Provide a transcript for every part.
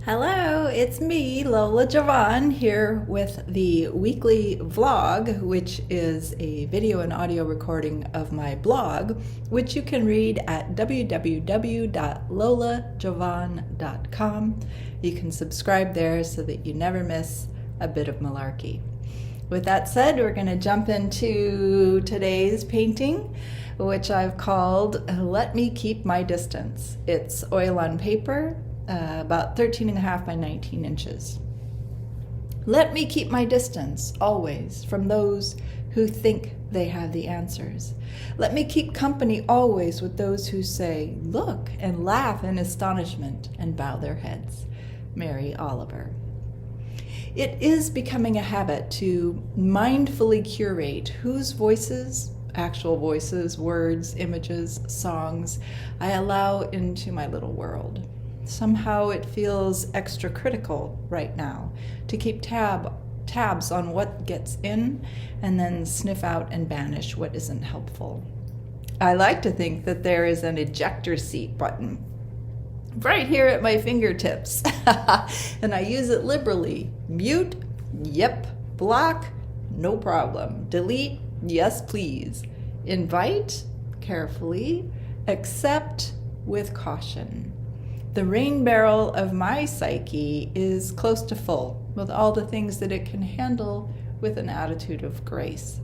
Hello, it's me, Lola Javan, here with the weekly vlog, which is a video and audio recording of my blog, which you can read at www.lolajavan.com. You can subscribe there so that you never miss a bit of malarkey. With that said, we're going to jump into today's painting, which I've called Let Me Keep My Distance. It's oil on paper, about 13.5 by 19 inches. Let me keep my distance, always, from those who think they have the answers. Let me keep company always with those who say, look, and laugh in astonishment and bow their heads. Mary Oliver. It is becoming a habit to mindfully curate whose voices, actual voices, words, images, songs, I allow into my little world. Somehow it feels extra critical right now to keep tabs on what gets in and then sniff out and banish what isn't helpful. I like to think that there is an ejector seat button right here at my fingertips, and I use it liberally. Mute, yep. Block, no problem. Delete, yes please. Invite, carefully. Accept, with caution. The rain barrel of my psyche is close to full with all the things that it can handle with an attitude of grace.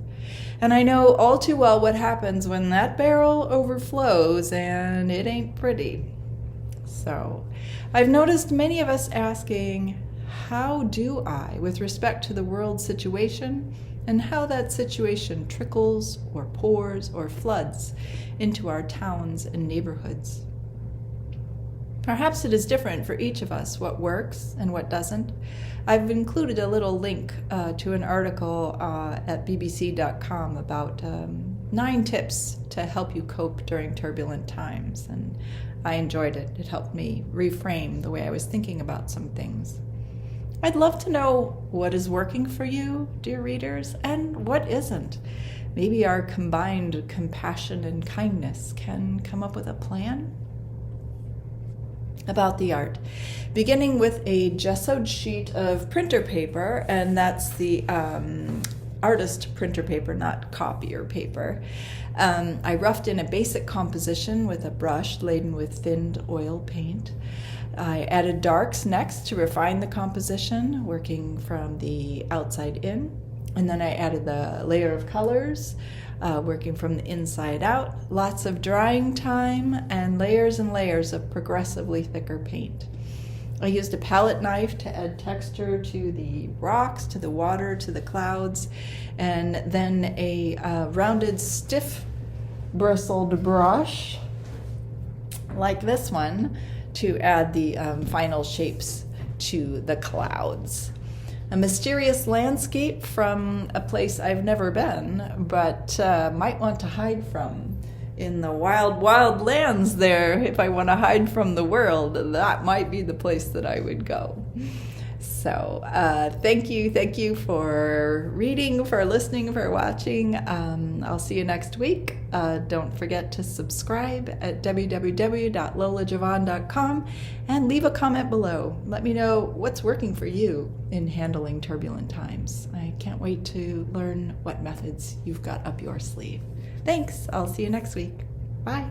And I know all too well what happens when that barrel overflows, and it ain't pretty. So I've noticed many of us asking, how do I, with respect to the world situation, and how that situation trickles or pours or floods into our towns and neighborhoods. Perhaps it is different for each of us what works and what doesn't. I've included a little link to an article at bbc.com about 9 tips to help you cope during turbulent times, and I enjoyed it. It helped me reframe the way I was thinking about some things. I'd love to know what is working for you, dear readers, and what isn't. Maybe our combined compassion and kindness can come up with a plan? About the art, beginning with a gessoed sheet of printer paper, and that's the artist printer paper, not copier paper. I roughed in a basic composition with a brush laden with thinned oil paint. I added darks next to refine the composition, working from the outside in, and then I added the layer of colors, working from the inside out, lots of drying time, and layers of progressively thicker paint. I used a palette knife to add texture to the rocks, to the water, to the clouds, and then a rounded, stiff bristled brush, like this one, to add the final shapes to the clouds. A mysterious landscape from a place I've never been, but might want to hide from. In the wild, wild lands there, if I want to hide from the world, that might be the place that I would go. So thank you for reading, for listening, for watching. I'll see you next week. Don't forget to subscribe at www.lolajavan.com and leave a comment below. Let me know what's working for you in handling turbulent times. I can't wait to learn what methods you've got up your sleeve. Thanks. I'll see you next week. Bye.